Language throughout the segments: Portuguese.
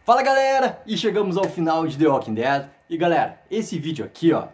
Fala galera, e chegamos ao final de The Walking Dead. E galera, esse vídeo aqui ó,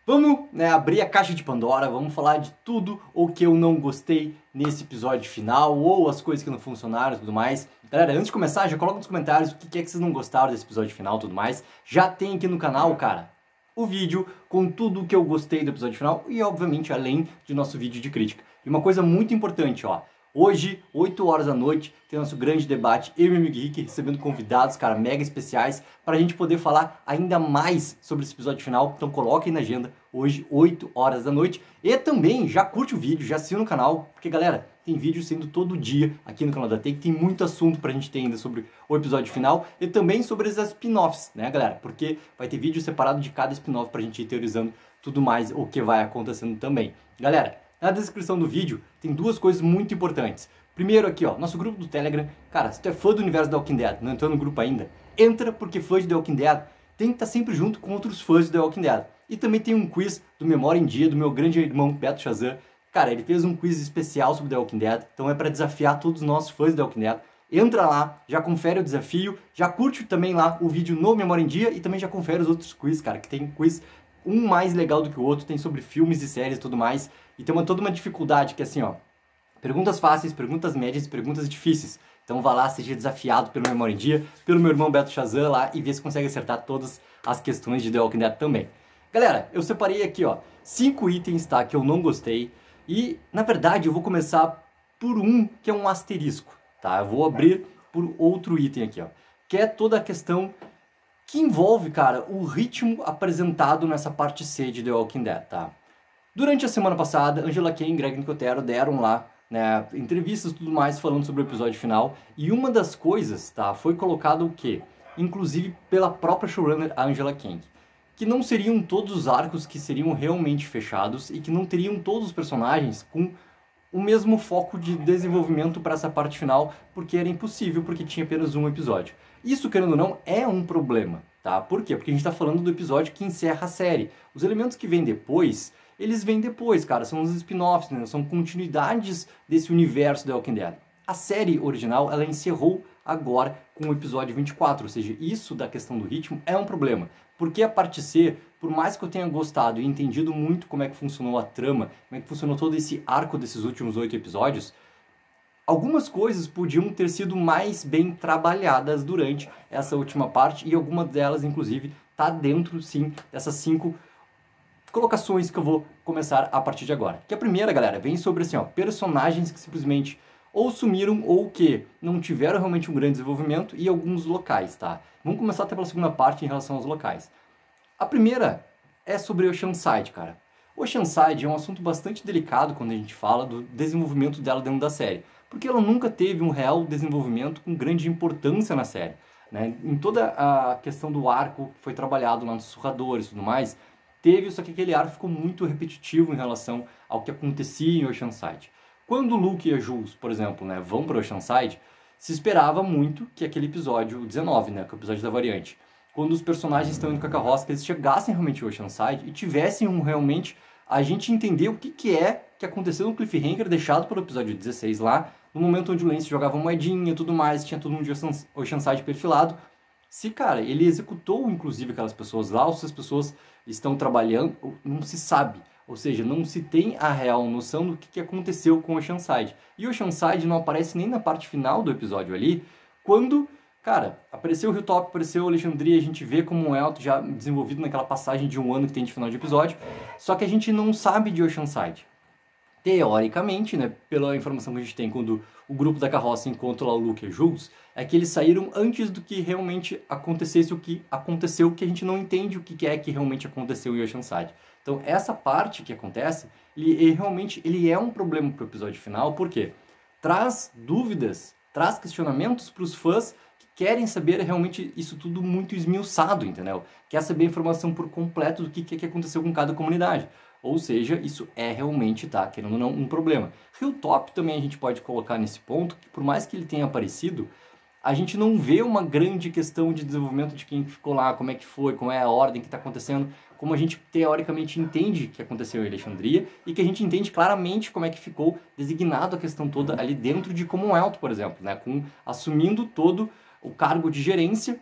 vamos abrir a caixa de Pandora, vamos falar de tudo o que eu não gostei nesse episódio final, ou as coisas que não funcionaram e tudo mais. Galera, antes de começar, já coloca nos comentários o que é que vocês não gostaram desse episódio final e tudo mais. Já tem aqui no canal, cara, o vídeo com tudo o que eu gostei do episódio final e obviamente além de nosso vídeo de crítica. E uma coisa muito importante ó, hoje, 8 horas da noite, tem nosso grande debate, eu e meu amigo Rick, recebendo convidados, cara, mega especiais, para a gente poder falar ainda mais sobre esse episódio final. Então coloca aí na agenda, hoje, 8 horas da noite. E também, já curte o vídeo, já assina o canal, porque, galera, tem vídeo saindo todo dia aqui no canal da Take, tem muito assunto pra gente ter ainda sobre o episódio final e também sobre as spin-offs, né, galera? Porque vai ter vídeo separado de cada spin-off pra gente ir teorizando tudo mais o que vai acontecendo também. Galera, na descrição do vídeo tem duas coisas muito importantes. Primeiro aqui, ó, nosso grupo do Telegram. Cara, se tu é fã do universo The Walking Dead, não entrou no grupo ainda, entra, porque fã de The Walking Dead tem que estar sempre junto com outros fãs de The Walking Dead. E também tem um quiz do Memória em Dia, do meu grande irmão Beto Shazam. Cara, ele fez um quiz especial sobre The Walking Dead, então é para desafiar todos os nossos fãs de The Walking Dead. Entra lá, já confere o desafio, já curte também lá o vídeo no Memória em Dia e também já confere os outros quiz, cara, que tem quiz um mais legal do que o outro, tem sobre filmes e séries e tudo mais. E tem toda uma dificuldade que é assim, ó, perguntas fáceis, perguntas médias e perguntas difíceis. Então vá lá, seja desafiado pelo Memória em Dia, pelo meu irmão Beto Shazam lá e vê se consegue acertar todas as questões de The Walking Dead também. Galera, eu separei aqui, ó, 5 itens, tá, que eu não gostei. E, na verdade, eu vou começar por um que é um asterisco, tá? Eu vou abrir por outro item aqui, ó, que é toda a questão que envolve, cara, o ritmo apresentado nessa parte C de The Walking Dead, tá? Durante a semana passada, Angela Kang e Greg Nicotero deram lá, né, entrevistas e tudo mais falando sobre o episódio final. E uma das coisas, tá, foi colocado o quê? Inclusive pela própria showrunner, a Angela Kang, que não seriam todos os arcos que seriam realmente fechados e que não teriam todos os personagens com o mesmo foco de desenvolvimento para essa parte final, porque era impossível, porque tinha apenas um episódio. Isso, querendo ou não, é um problema, tá? Por quê? Porque a gente está falando do episódio que encerra a série. Os elementos que vêm depois, eles vêm depois, cara, são os spin-offs, né? São continuidades desse universo da Walking Dead. A série original, ela encerrou agora com o episódio 24, ou seja, isso da questão do ritmo é um problema. Porque a parte C, por mais que eu tenha gostado e entendido muito como é que funcionou a trama, como é que funcionou todo esse arco desses últimos 8 episódios, algumas coisas podiam ter sido mais bem trabalhadas durante essa última parte e alguma delas, inclusive, tá dentro, sim, dessas 5 colocações que eu vou começar a partir de agora. Que a primeira, galera, vem sobre assim, ó, personagens que simplesmente ou sumiram ou que não tiveram realmente um grande desenvolvimento e alguns locais, tá? Vamos começar até pela segunda parte em relação aos locais. A primeira é sobre Oceanside, cara. Oceanside é um assunto bastante delicado quando a gente fala do desenvolvimento dela dentro da série, porque ela nunca teve um real desenvolvimento com grande importância na série, né? Em toda a questão do arco que foi trabalhado lá nos Sussurradores e tudo mais, teve, só que aquele arco ficou muito repetitivo em relação ao que acontecia em Oceanside. Quando o Luke e a Jules, por exemplo, né, vão para Oceanside, se esperava muito que aquele episódio 19, né, que é o episódio da variante, quando os personagens estão indo com a carroça, que eles chegassem realmente em Oceanside e tivessem realmente a gente entender o que é que aconteceu no cliffhanger deixado pelo episódio 16 lá, no momento onde o Lance jogava moedinha e tudo mais, tinha todo mundo de Oceanside perfilado. Se, cara, ele executou inclusive aquelas pessoas lá, ou se as pessoas estão trabalhando, não se sabe. Ou seja, não se tem a real noção do que aconteceu com Oceanside. E Oceanside não aparece nem na parte final do episódio ali, quando, cara, apareceu o Hilltop, apareceu Alexandria, a gente vê como um Elton já desenvolvido naquela passagem de 1 ano que tem de final de episódio, só que a gente não sabe de Oceanside. Teoricamente, né, pela informação que a gente tem quando o grupo da carroça encontra lá o Luke e a Jules, é que eles saíram antes do que realmente acontecesse o que aconteceu, que a gente não entende o que é que realmente aconteceu em Oceanside. Então essa parte que acontece, ele realmente é um problema para o episódio final, porque traz dúvidas, traz questionamentos para os fãs que querem saber realmente isso tudo muito esmiuçado, entendeu? Quer saber a informação por completo do que aconteceu com cada comunidade. Ou seja, isso é realmente, tá, querendo ou não, um problema. Hilltop também a gente pode colocar nesse ponto, que por mais que ele tenha aparecido, a gente não vê uma grande questão de desenvolvimento de quem ficou lá, como é que foi, como é a ordem que está acontecendo, como a gente teoricamente entende que aconteceu em Alexandria e que a gente entende claramente como é que ficou designado a questão toda ali dentro de Commonwealth, por exemplo, né, assumindo todo o cargo de gerência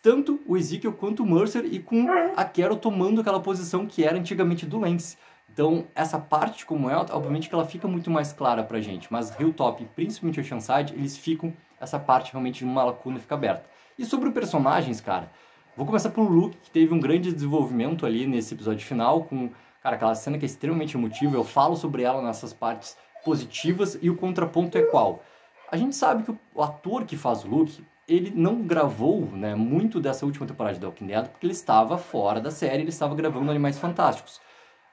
tanto o Ezekiel quanto o Mercer e com a Carol tomando aquela posição que era antigamente do Lance. Então, essa parte como ela, obviamente que ela fica muito mais clara pra gente, mas Hilltop e principalmente Oceanside, eles ficam, essa parte realmente de uma lacuna fica aberta. E sobre os personagens, cara, vou começar pelo Luke, que teve um grande desenvolvimento ali nesse episódio final, com, cara, aquela cena que é extremamente emotiva, eu falo sobre ela nessas partes positivas, e o contraponto é qual? A gente sabe que o ator que faz o Luke, ele não gravou, né, muito dessa última temporada de The Walking Dead, porque ele estava fora da série, ele estava gravando Animais Fantásticos.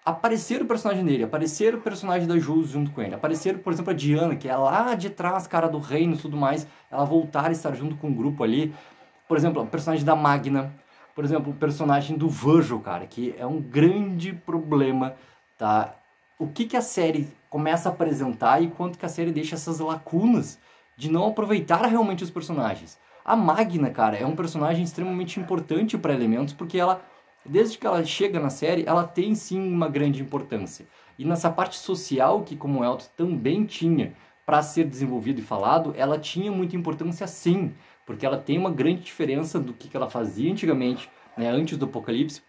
Aparecer o personagem dele, aparecer o personagem da Jules junto com ele, aparecer, por exemplo, a Diana, que é lá de trás, cara do reino e tudo mais, ela voltar a estar junto com o grupo ali. Por exemplo, o personagem da Magna, por exemplo, o personagem do Virgil, cara, que é um grande problema, tá? O que a série começa a apresentar e quanto que a série deixa essas lacunas de não aproveitar realmente os personagens. A Magna, cara, é um personagem extremamente importante para Elementos, porque ela, desde que ela chega na série, ela tem sim uma grande importância. E nessa parte social, que como Elton também tinha para ser desenvolvido e falado, ela tinha muita importância sim, porque ela tem uma grande diferença do que ela fazia antigamente, né, antes do Apocalipse,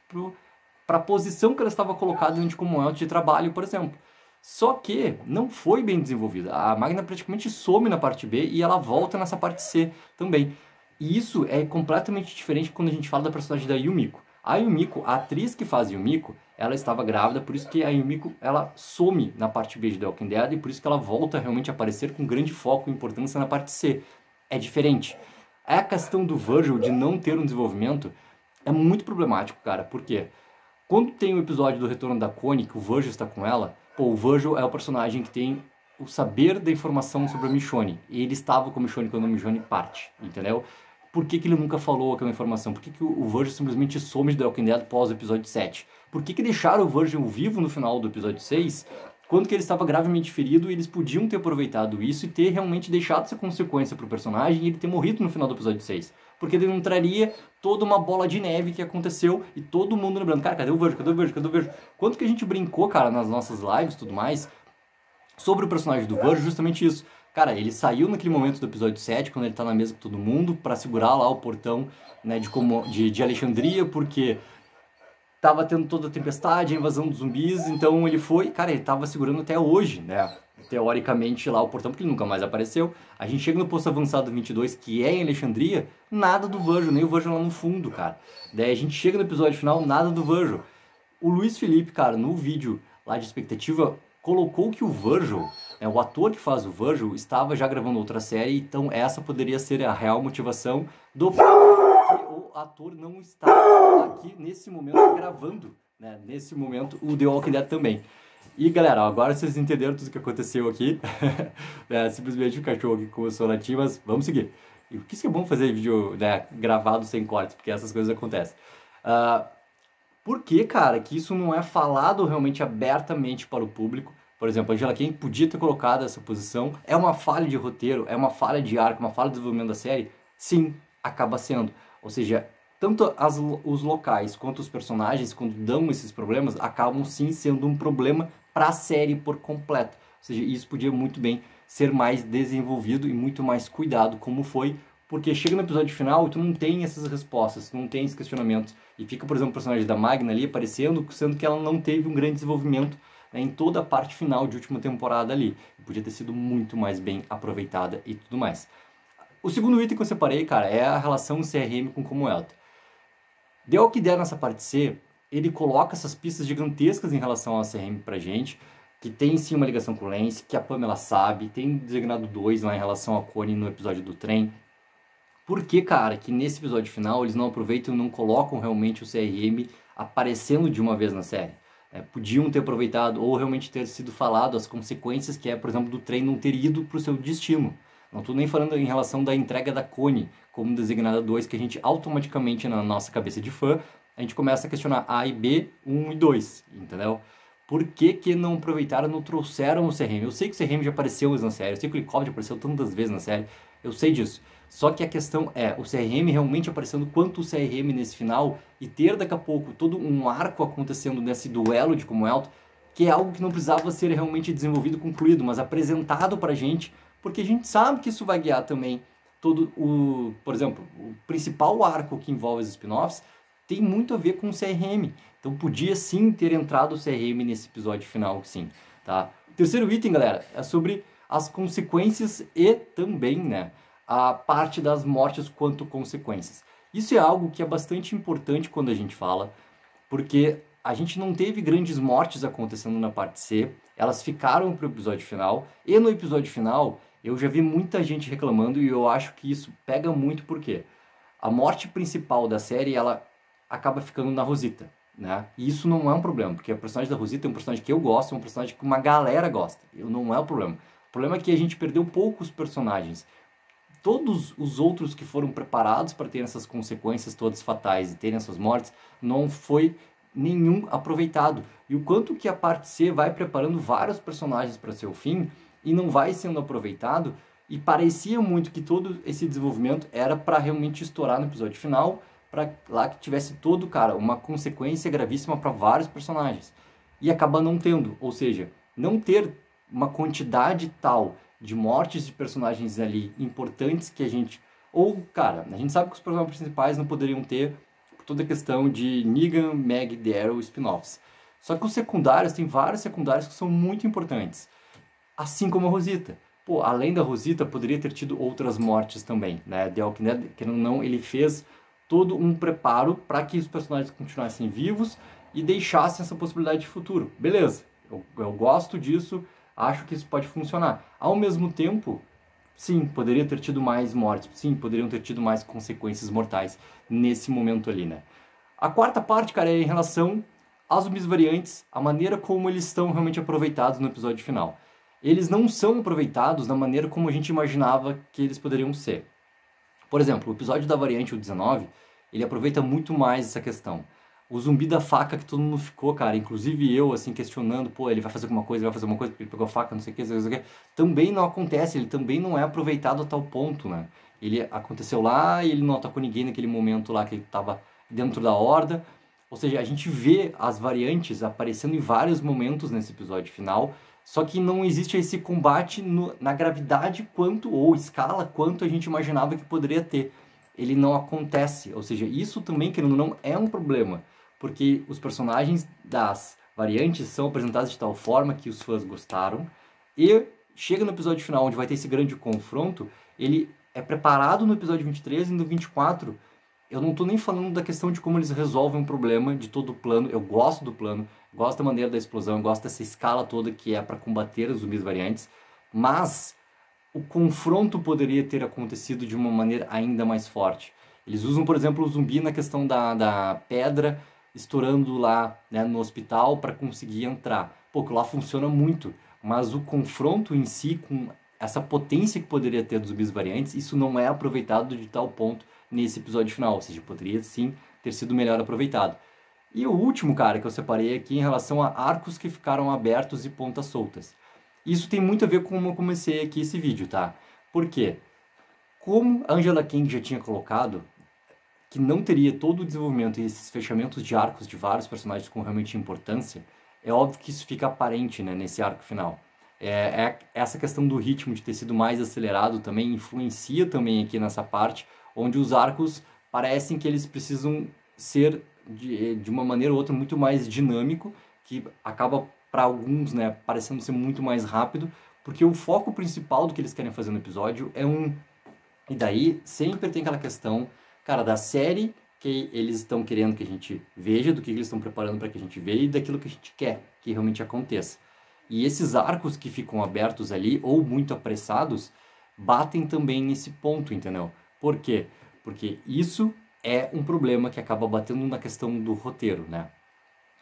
para a posição que ela estava colocada dentro de Commonwealth de trabalho, por exemplo. Só que não foi bem desenvolvida. A Magna praticamente some na parte B e ela volta nessa parte C também. E isso é completamente diferente quando a gente fala da personagem da Yumiko. A Yumiko, a atriz que faz Yumiko, ela estava grávida, por isso que a Yumiko, ela some na parte B de The Walking Dead e por isso que ela volta realmente a aparecer com grande foco e importância na parte C. É diferente. A questão do Virgil de não ter um desenvolvimento é muito problemático, cara. Por quê? Quando tem o episódio do Retorno da Connie, que o Virgil está com ela, pô, o Virgil é o personagem que tem o saber da informação sobre a Michonne. E ele estava com a Michonne quando a Michonne parte, entendeu? Por que ele nunca falou aquela informação? Por que o Virgil simplesmente some de The Walking Dead após o episódio 7? Por que deixaram o Virgil vivo no final do episódio 6, quando que ele estava gravemente ferido e eles podiam ter aproveitado isso e ter realmente deixado essa consequência pro personagem e ele ter morrido no final do episódio 6? Porque ele não traria toda uma bola de neve que aconteceu e todo mundo lembrando, cara, cadê o Virgil, cadê o Virgil, cadê o Virgil? Quanto que a gente brincou, cara, nas nossas lives e tudo mais, sobre o personagem do Virgil, justamente isso. Cara, ele saiu naquele momento do episódio 7, quando ele tá na mesa com todo mundo, pra segurar lá o portão, né, de Alexandria, porque tava tendo toda a tempestade, a invasão dos zumbis, então ele foi, cara, ele tava segurando até hoje, né, teoricamente lá o portão, porque ele nunca mais apareceu. A gente chega no posto avançado 22, que é em Alexandria, nada do Virgil, nem o Virgil lá no fundo, cara. Daí a gente chega no episódio final, nada do Virgil. O Luiz Felipe, cara, no vídeo lá de expectativa, colocou que o Virgil, né, o ator que faz o Virgil, estava já gravando outra série, então essa poderia ser a real motivação do que o ator não está aqui nesse momento gravando, né, nesse momento o The Walking Dead também. E galera, agora vocês entenderam tudo o que aconteceu aqui, é, simplesmente o cachorro aqui começou a latir, mas vamos seguir. E por que isso é bom fazer vídeo, né, gravado sem cortes, porque essas coisas acontecem. Por que, cara, que isso não é falado realmente abertamente para o público? Por exemplo, a Angela Kang podia ter colocado essa posição. É uma falha de roteiro, é uma falha de arco, uma falha de desenvolvimento da série? Sim, acaba sendo. Ou seja, tanto os locais quanto os personagens, quando dão esses problemas, acabam sim sendo um problema para a série por completo. Ou seja, isso podia muito bem ser mais desenvolvido e muito mais cuidado, como foi, porque chega no episódio final e tu não tem essas respostas, tu não tem esses questionamentos. E fica, por exemplo, o personagem da Magna ali aparecendo, sendo que ela não teve um grande desenvolvimento, né, em toda a parte final de última temporada ali. Podia ter sido muito mais bem aproveitada e tudo mais. O segundo item que eu separei, cara, é a relação CRM com Commonwealth. The Walking Dead nessa parte C, ele coloca essas pistas gigantescas em relação ao CRM pra gente, que tem sim uma ligação com o Lance, que a Pamela sabe, tem designado 2 lá em relação a Connie no episódio do trem. Por que, cara, que nesse episódio final eles não aproveitam e não colocam realmente o CRM aparecendo de uma vez na série? Podiam ter aproveitado ou realmente ter sido falado as consequências que é, por exemplo, do trem não ter ido para o seu destino. Não estou nem falando em relação da entrega da Connie como designada 2, que a gente automaticamente na nossa cabeça de fã, a gente começa a questionar A e B, 1 e 2, entendeu? Por que não aproveitaram, não trouxeram o CRM? Eu sei que o CRM já apareceu na série, eu sei que o helicóptero apareceu tantas vezes na série, eu sei disso. Só que a questão é, o CRM realmente aparecendo quanto o CRM nesse final e ter daqui a pouco todo um arco acontecendo nesse duelo de Commonwealth, que é algo que não precisava ser realmente desenvolvido, concluído, mas apresentado pra gente, porque a gente sabe que isso vai guiar também por exemplo, o principal arco que envolve os spin-offs tem muito a ver com o CRM. Então podia sim ter entrado o CRM nesse episódio final, sim, tá? O terceiro item, galera, é sobre as consequências e também, né, a parte das mortes quanto consequências. Isso é algo que é bastante importante quando a gente fala, porque a gente não teve grandes mortes acontecendo na parte C, elas ficaram para o episódio final, e no episódio final eu já vi muita gente reclamando e eu acho que isso pega muito porque a morte principal da série, ela acaba ficando na Rosita, né? E isso não é um problema, porque a personagem da Rosita é um personagem que eu gosto, é um personagem que uma galera gosta, não é o problema. O problema é que a gente perdeu poucos personagens. Todos os outros que foram preparados para ter essas consequências todas fatais e terem essas mortes, não foi nenhum aproveitado. E o quanto que a parte C vai preparando vários personagens para seu fim e não vai sendo aproveitado, e parecia muito que todo esse desenvolvimento era para realmente estourar no episódio final, para lá que tivesse todo, cara, uma consequência gravíssima para vários personagens. E acaba não tendo, ou seja, não ter uma quantidade tal de mortes de personagens ali importantes que a gente... Ou, cara, a gente sabe que os personagens principais não poderiam ter por toda a questão de Negan, Meg, Daryl, spin-offs. Só que os secundários, tem vários secundários que são muito importantes. Assim como a Rosita. Pô, além da Rosita, poderia ter tido outras mortes também, né? The Walking Dead, querendo ou não, ele fez todo um preparo para que os personagens continuassem vivos e deixassem essa possibilidade de futuro. Beleza, eu gosto disso, acho que isso pode funcionar. Ao mesmo tempo, sim, poderia ter tido mais mortes, sim, poderiam ter tido mais consequências mortais nesse momento ali, né? A quarta parte, cara, é em relação aos zumbis variantes, a maneira como eles estão realmente aproveitados no episódio final. Eles não são aproveitados da maneira como a gente imaginava que eles poderiam ser. Por exemplo, o episódio da variante, o 19, ele aproveita muito mais essa questão. O zumbi da faca que todo mundo ficou, cara, inclusive eu, assim, questionando, pô, ele vai fazer alguma coisa, ele vai fazer alguma coisa, porque ele pegou a faca, não sei o que, também não acontece, ele também não é aproveitado a tal ponto, né? Ele aconteceu lá e ele não atacou ninguém naquele momento lá que ele estava dentro da horda. Ou seja, a gente vê as variantes aparecendo em vários momentos nesse episódio final, só que não existe esse combate na gravidade quanto, ou escala, quanto a gente imaginava que poderia ter. Ele não acontece, ou seja, isso também, querendo ou não, é um problema, porque os personagens das variantes são apresentados de tal forma que os fãs gostaram, e chega no episódio final, onde vai ter esse grande confronto, ele é preparado no episódio 23 e no 24, eu não estou nem falando da questão de como eles resolvem um problema de todo o plano. Eu gosto do plano, gosto da maneira da explosão, gosto dessa escala toda que é para combater os zumbis variantes, mas o confronto poderia ter acontecido de uma maneira ainda mais forte. Eles usam, por exemplo, o zumbi na questão da pedra estourando lá, né, no hospital para conseguir entrar. Pô, lá funciona muito, mas o confronto em si, com essa potência que poderia ter dos zumbis variantes, isso não é aproveitado de tal ponto nesse episódio final, ou seja, poderia sim ter sido melhor aproveitado. E o último, cara, que eu separei aqui em relação a arcos que ficaram abertos e pontas soltas. Isso tem muito a ver com como eu comecei aqui esse vídeo, tá? Por quê? Como a Angela Kang já tinha colocado, que não teria todo o desenvolvimento e esses fechamentos de arcos de vários personagens com realmente importância, é óbvio que isso fica aparente, né, nesse arco final. Essa questão do ritmo de ter sido mais acelerado também influencia também aqui nessa parte, onde os arcos parecem que eles precisam ser de uma maneira ou outra muito mais dinâmico, que acaba para alguns, né, parecendo ser muito mais rápido, porque o foco principal do que eles querem fazer no episódio é um... E daí sempre tem aquela questão, cara, da série que eles estão querendo que a gente veja, do que eles estão preparando para que a gente veja e daquilo que a gente quer que realmente aconteça. E esses arcos que ficam abertos ali, ou muito apressados, batem também nesse ponto, entendeu? Por quê? Porque isso é um problema que acaba batendo na questão do roteiro, né?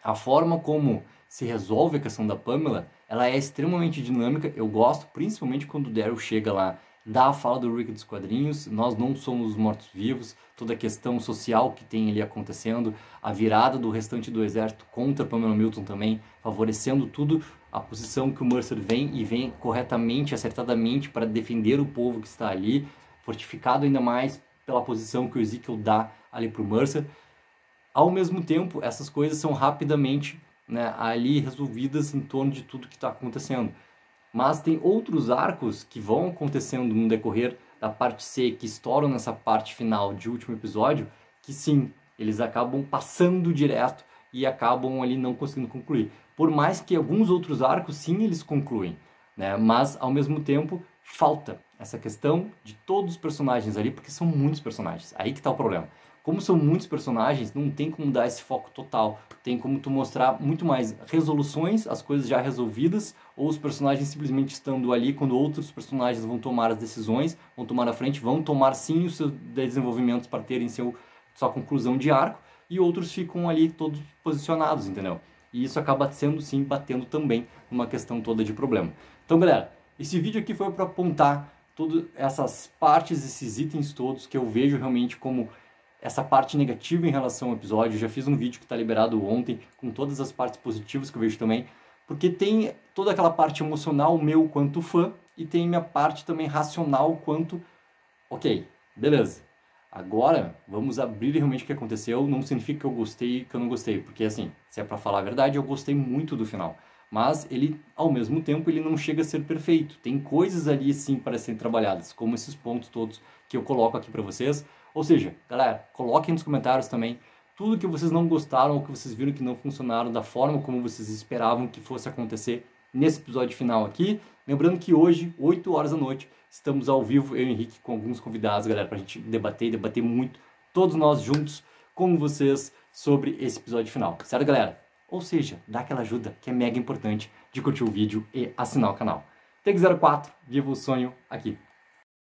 A forma como se resolve a questão da Pamela, ela é extremamente dinâmica. Eu gosto, principalmente quando o Daryl chega lá, dá a fala do Rick dos quadrinhos, nós não somos os mortos-vivos, toda a questão social que tem ali acontecendo, a virada do restante do exército contra Pamela Milton também, favorecendo tudo, a posição que o Mercer vem e vem corretamente, acertadamente para defender o povo que está ali, fortificado ainda mais pela posição que o Ezekiel dá ali para o Mercer. Ao mesmo tempo, essas coisas são rapidamente, né, ali resolvidas em torno de tudo que está acontecendo. Mas tem outros arcos que vão acontecendo no decorrer da parte C que estouram nessa parte final de último episódio, que sim, eles acabam passando direto e acabam ali não conseguindo concluir. Por mais que alguns outros arcos, sim, eles concluem, né? Mas, ao mesmo tempo, falta essa questão de todos os personagens ali, porque são muitos personagens. Aí que tá o problema. Como são muitos personagens, não tem como dar esse foco total. Tem como tu mostrar muito mais resoluções, as coisas já resolvidas, ou os personagens simplesmente estando ali quando outros personagens vão tomar as decisões, vão tomar a frente, vão tomar sim os seus desenvolvimentos para terem sua conclusão de arco, e outros ficam ali todos posicionados, entendeu? E isso acaba sendo sim, batendo também numa questão toda de problema. Então, galera, esse vídeo aqui foi para apontar todas essas partes, esses itens todos que eu vejo realmente como essa parte negativa em relação ao episódio. Eu já fiz um vídeo que está liberado ontem com todas as partes positivas que eu vejo também, porque tem toda aquela parte emocional meu quanto fã e tem minha parte também racional quanto, ok, beleza, agora vamos abrir realmente o que aconteceu. Não significa que eu gostei e que eu não gostei, porque assim, se é para falar a verdade, eu gostei muito do final. Mas ele, ao mesmo tempo, ele não chega a ser perfeito. Tem coisas ali sim para serem trabalhadas, como esses pontos todos que eu coloco aqui para vocês. Ou seja, galera, coloquem nos comentários também tudo que vocês não gostaram ou que vocês viram que não funcionaram da forma como vocês esperavam que fosse acontecer nesse episódio final aqui. Lembrando que hoje, 8 horas da noite, estamos ao vivo, eu e o Henrique, com alguns convidados, galera, pra gente debater muito, todos nós juntos, com vocês, sobre esse episódio final. Certo, galera? Ou seja, dá aquela ajuda que é mega importante de curtir o vídeo e assinar o canal. Take04, viva o sonho aqui.